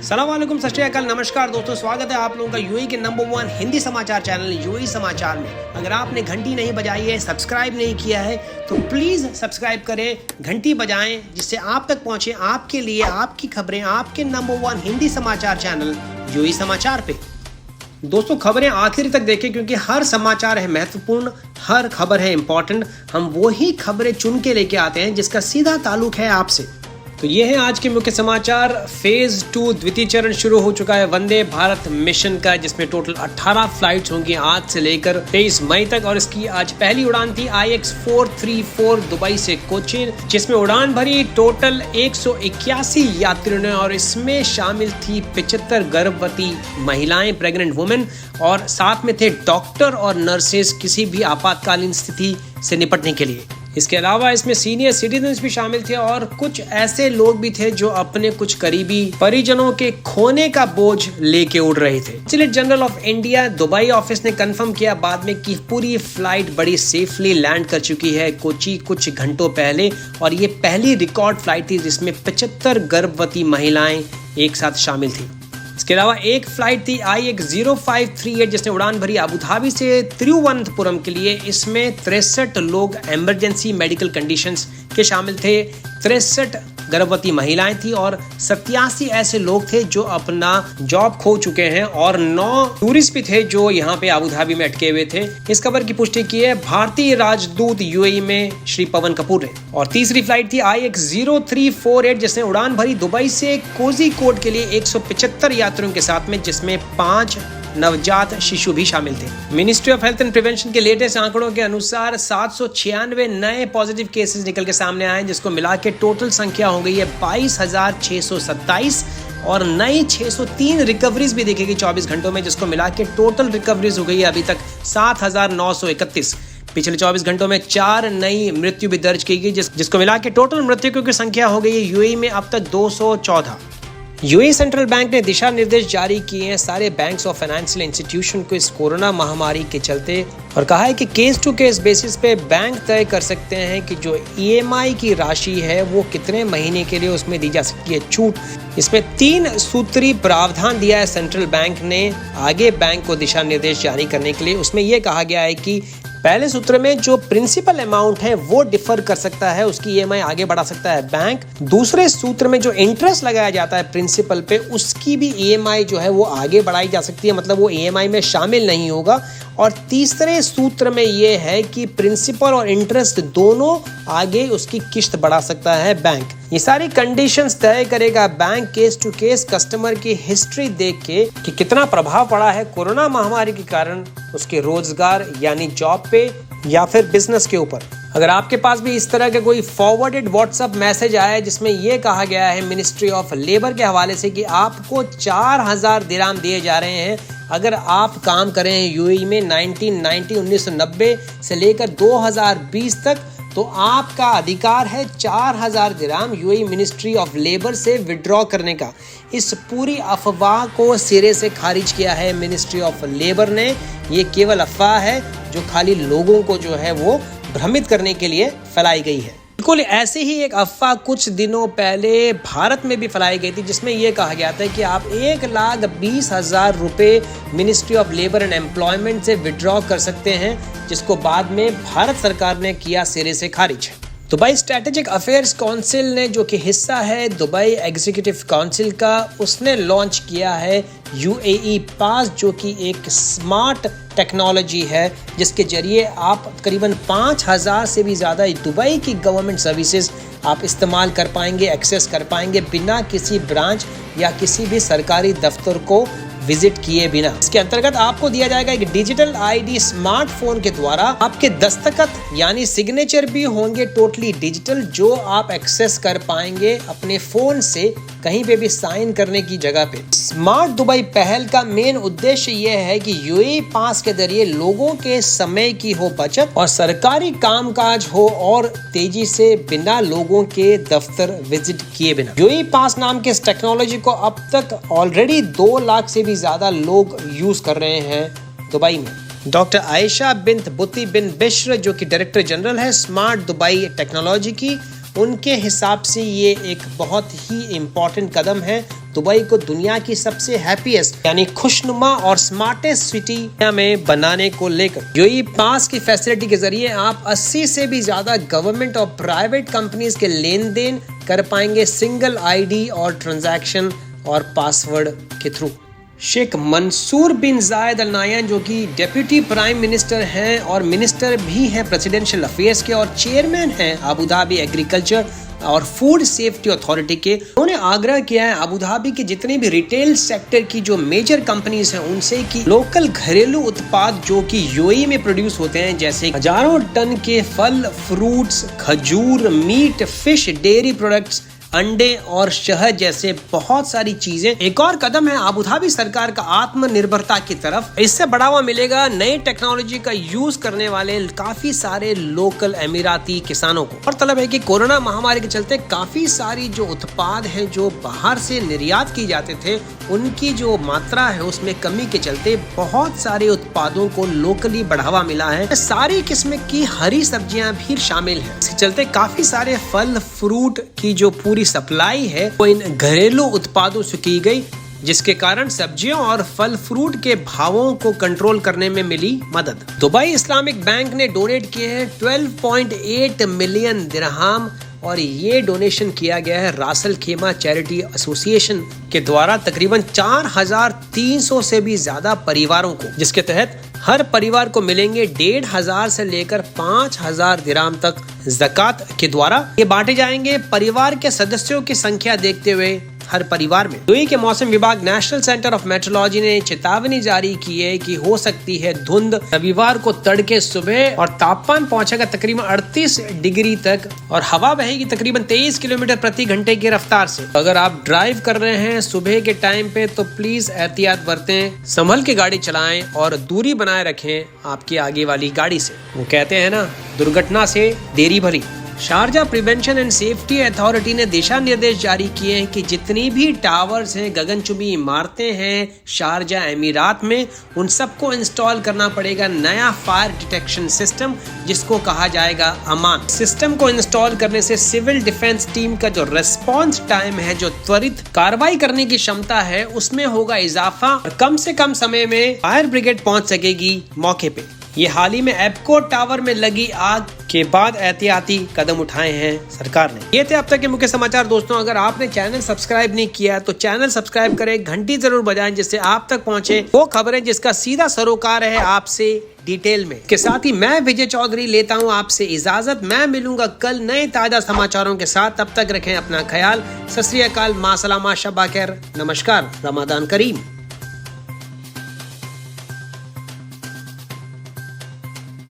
सलाम वालेकुम, सत श्री अकाल, नमस्कार दोस्तों, स्वागत है आप लोगों का यूएई के नंबर 1 हिंदी समाचार चैनल यूएई समाचार में। अगर आपने घंटी नहीं बजाई है, सब्सक्राइब नहीं किया है तो प्लीज़ सब्सक्राइब करें, घंटी बजाएं, जिससे आप तक पहुंचे आपके लिए आपकी खबरें आपके नंबर 1 हिंदी समाचार चैनल यूएई समाचार पे। दोस्तों, खबरें आखिर तक देखें क्योंकि हर समाचार है महत्वपूर्ण, हर खबर है इंपॉर्टेंट। हम वही खबरें चुन के लेके आते हैं जिसका सीधा ताल्लुक है आपसे। तो ये है आज के मुख्य समाचार। फेज 2 द्वितीय चरण शुरू हो चुका है वंदे भारत मिशन का, जिसमें टोटल 18 फ्लाइट्स होंगी आज से लेकर 23 मई तक। और इसकी आज पहली उड़ान थी IX 434 दुबई से कोचीन, जिसमें उड़ान भरी टोटल 181 यात्रियों ने, और इसमें शामिल थी 75 गर्भवती महिलाएं, प्रेग्नेंट वुमेन, और साथ में थे डॉक्टर और नर्सेज किसी भी आपातकालीन स्थिति से निपटने के लिए। इसके अलावा इसमें सीनियर सिटीजन्स भी शामिल थे और कुछ ऐसे लोग भी थे जो अपने कुछ करीबी परिजनों के खोने का बोझ लेके उड़ रहे थे। Consulate general of India Dubai office ने कंफर्म किया बाद में कि पूरी फ्लाइट बड़ी सेफली लैंड कर चुकी है कोची कुछ घंटों पहले, और ये पहली रिकॉर्ड फ्लाइट थी जिसमें 75 गर्भवती महिलाएं एक साथ शामिल थी। इसके अलावा एक फ्लाइट थी IX 0538 जिसने उड़ान भरी अबू धाबी से तिरुवनंतपुरम के लिए। इसमें 63 लोग इमरजेंसी मेडिकल कंडीशंस के शामिल थे, 63 गर्भवती महिलाएं थी और 87 ऐसे लोग थे जो अपना जॉब खो चुके हैं, और 9 टूरिस्ट भी थे जो यहाँ पे अबू धाबी में अटके हुए थे। इस खबर की पुष्टि की है भारतीय राजदूत यूएई में श्री पवन कपूर ने। और तीसरी फ्लाइट थी IX 0348 जिसने उड़ान भरी दुबई से कोझिकोड के लिए 175 यात्रियों के साथ में, जिसमें 5 नवजात शिशु भी शामिल थे। Ministry of health and prevention के लेटेस्ट आंकड़ों के अनुसार 796 नए पॉजिटिव केसेस निकल के सामने आए, जिसको मिला के टोटल संख्या हो गई है 22,627, और नई 603 रिकवरीज भी देखेगी 24 घंटों में, जिसको मिला के टोटल रिकवरीज हो गई है अभी तक 7,931। पिछले 24 घंटों में 4 नई मृत्यु भी दर्ज की गई, जिसको मिला के टोटल मृतकों की संख्या हो गई है यूएई में अब तक 214। यूएई सेंट्रल बैंक ने दिशा निर्देश जारी किए हैं सारे बैंक्स और फाइनेंशियल इंस्टीट्यूशन को इस कोरोना महामारी के चलते, और कहा है कि केस टू केस बेसिस पे बैंक तय कर सकते हैं कि जो EMI की राशि है वो कितने महीने के लिए उसमें दी जा सकती है छूट। इसमें 3 सूत्री प्रावधान दिया है सेंट्रल बैंक ने आगे बैंक को दिशा निर्देश जारी करने के लिए। उसमें यह कहा गया है कि पहले सूत्र में जो प्रिंसिपल अमाउंट है वो डिफर कर सकता है, उसकी EMI आगे बढ़ा सकता है बैंक। दूसरे सूत्र में जो इंटरेस्ट लगाया जाता है प्रिंसिपल पे, उसकी भी EMI जो है वो आगे बढ़ाई जा सकती है, मतलब वो EMI में शामिल नहीं होगा। और तीसरे सूत्र में ये है कि प्रिंसिपल और इंटरेस्ट दोनों आगे उसकी किस्त बढ़ा सकता है बैंक। ये सारी कंडीशंस तय करेगा bank case to case, customer की हिस्ट्री देख के कि कितना प्रभाव पड़ा है कोरोना महामारी के कारण उसके रोजगार यानी जॉब पे या फिर बिजनेस के ऊपर। अगर आपके पास भी इस तरह के कोई फॉरवर्डेड व्हाट्सएप मैसेज आया है जिसमें यह कहा गया है मिनिस्ट्री ऑफ लेबर के हवाले से कि आपको 4,000 दिराम दिए जा रहे हैं अगर आप काम करें यूएई में 1990 से लेकर 2020 तक, तो आपका अधिकार है 4,000 dirham UAE ministry of labour से विड्रॉ करने का। इस पूरी अफवाह को सिरे से खारिज किया है मिनिस्ट्री ऑफ लेबर ने। ये केवल अफवाह है जो खाली लोगों को जो है वो भ्रमित करने के लिए फैलाई गई है। बिल्कुल ऐसे ही एक अफवाह कुछ दिनों पहले भारत में भी फैलाई गई थी, जिसमें यह कहा गया था कि आप 1,20,000 रुपए ministry of labour and employment से विड्रॉ कर सकते हैं, जिसको बाद में भारत सरकार ने किया सिरे से खारिज। दुबई स्ट्रेटेजिक अफेयर्स काउंसिल ने, जो कि हिस्सा है दुबई एग्जीक्यूटिव काउंसिल का, उसने लॉन्च किया है UAE पास, जो कि एक स्मार्ट टेक्नोलॉजी है जिसके जरिए आप करीबन 5,000 से भी ज़्यादा दुबई की गवर्नमेंट सर्विसेज आप इस्तेमाल कर पाएंगे, एक्सेस कर पाएंगे बिना किसी ब्रांच या किसी भी सरकारी दफ्तर को विजिट किए बिना। इसके अंतर्गत आपको दिया जाएगा एक डिजिटल ID स्मार्टफोन के द्वारा। आपके दस्तखत यानी सिग्नेचर भी होंगे टोटली डिजिटल, जो आप एक्सेस कर पाएंगे अपने फोन से कहीं पे भी साइन करने की जगह पे। स्मार्ट दुबई पहल का मेन उद्देश्य यह है कि UAE पास के जरिए लोगों के समय की हो बचत और सरकारी कामकाज हो और तेजी से बिना लोगों के दफ्तर विजिट किए बिना। UAE पास नाम के इस टेक्नोलॉजी को अब तक ऑलरेडी 2 लाख से भी ज्यादा लोग यूज कर रहे हैं दुबई में। डॉक्टर आयशा बिन्त बुती बिन बिश्र, जो कि डायरेक्टर जनरल है स्मार्ट दुबई टेक्नोलॉजी की, उनके हिसाब से ये एक बहुत ही इम्पोर्टेंट कदम है दुबई को दुनिया की सबसे हैप्पीएस्ट यानी खुशनुमा और स्मार्टेस्ट सिटी में बनाने को लेकर यूएई पास की फैसिलिटी के जरिए आप 80 से भी ज्यादा गवर्नमेंट और प्राइवेट कंपनीज के लेन देन कर पाएंगे सिंगल आईडी और ट्रांजैक्शन और पासवर्ड के थ्रू। शेख मंसूर बिन जायद अल नाहयान जो कि डेप्यूटी प्राइम मिनिस्टर हैं और मिनिस्टर भी हैं प्रेसिडेंशियल अफेयर्स के और चेयरमैन हैं अबू धाबी एग्रीकल्चर और फूड सेफ्टी अथॉरिटी के, उन्होंने आग्रह किया है अबू धाबी के जितने भी रिटेल सेक्टर की जो मेजर कंपनीज हैं उनसे कि लोकल घरेलू उत्पाद जो कि यूएई में प्रोड्यूस होते हैं जैसे हजारों टन के फल, फ्रूट्स, खजूर, मीट, फिश, डेयरी प्रोडक्ट्स, अंडे और शहद जैसे बहुत सारी चीजें एक और कदम है अबू धाबी सरकार का आत्मनिर्भरता की तरफ। इससे बढ़ावा मिलेगा नई टेक्नोलॉजी का यूज करने वाले काफी सारे लोकल अमीराती किसानों को। और तलब है कि कोरोना महामारी के चलते काफी सारी जो उत्पाद हैं जो बाहर से निर्यात की जाते थे उनकी जो मात्रा है उसमें कमी के चलते बहुत सारे उत्पादों को लोकली बढ़ावा मिला है। सारी किस्म की हरी सब्जियां भी शामिल हैं। इसके चलते काफी सारे फल फ्रूट की जो पूरी सप्लाई है वो इन घरेलू उत्पादों से की गई, जिसके कारण सब्जियों और फल फ्रूट के भावों को कंट्रोल करने में मिली मदद। दुबई इस्लामिक बैंक ने डोनेट किए हैं 12.8 मिलियन दिरहम और ये डोनेशन किया गया है रासल खेमा चैरिटी एसोसिएशन के द्वारा तकरीबन 4,300 से भी ज्यादा परिवारों को, जिसके तहत हर परिवार को मिलेंगे 1,500 से लेकर 5,000 दिरहम तक ज़कात के द्वारा। ये बांटे जाएंगे परिवार के सदस्यों की संख्या देखते हुए हर परिवार में। यूएई के मौसम विभाग नेशनल सेंटर ऑफ मेट्रोलॉजी ने चेतावनी जारी की है कि हो सकती है धुंध रविवार को तड़के सुबह और तापमान पहुंचेगा तकरीबन 38 डिग्री तक और हवा बहेगी तकरीबन 23 किलोमीटर प्रति घंटे की रफ्तार से। अगर आप ड्राइव कर रहे हैं सुबह के टाइम पे तो प्लीज एहतियात बरतें, संभल के गाड़ी चलाएं और दूरी बनाए रखें आपकी आगे वाली गाड़ी से। वो कहते हैं ना, दुर्घटना से देरी भली। Sharjah prevention and safety authority ने दिशा निर्देश जारी किए हैं कि जितनी भी टावर्स हैं, गगनचुंबी इमारतें हैं शारजा अमीरात में, उन सबको इंस्टॉल करना पड़ेगा नया फायर डिटेक्शन सिस्टम जिसको कहा जाएगा अमान। सिस्टम को इंस्टॉल करने से सिविल डिफेंस टीम का जो रेस्पॉन्स टाइम है, जो त्वरित कार्रवाई करने की क्षमता है, उसमें होगा इजाफा और कम से कम समय में फायर ब्रिगेड पहुंच सकेगी मौके पे। ये हाल ही में एप्को टावर में लगी आग के बाद एहतियाती कदम उठाए हैं सरकार ने। ये थे अब तक के मुख्य समाचार दोस्तों। अगर आपने चैनल सब्सक्राइब नहीं किया तो चैनल सब्सक्राइब करें, घंटी जरूर बजाएं जिससे आप तक पहुंचे वो खबरें जिसका सीधा सरोकार है आपसे डिटेल में। के साथ ही मैं विजय चौधरी लेता हूं आपसे इजाजत। मैं मिलूंगा कल नए ताजा समाचारों के साथ। तब तक रखें अपना ख्याल। सत श्री अकाल, मां सलामा, शब खैर, नमस्कार, रमजान करीम।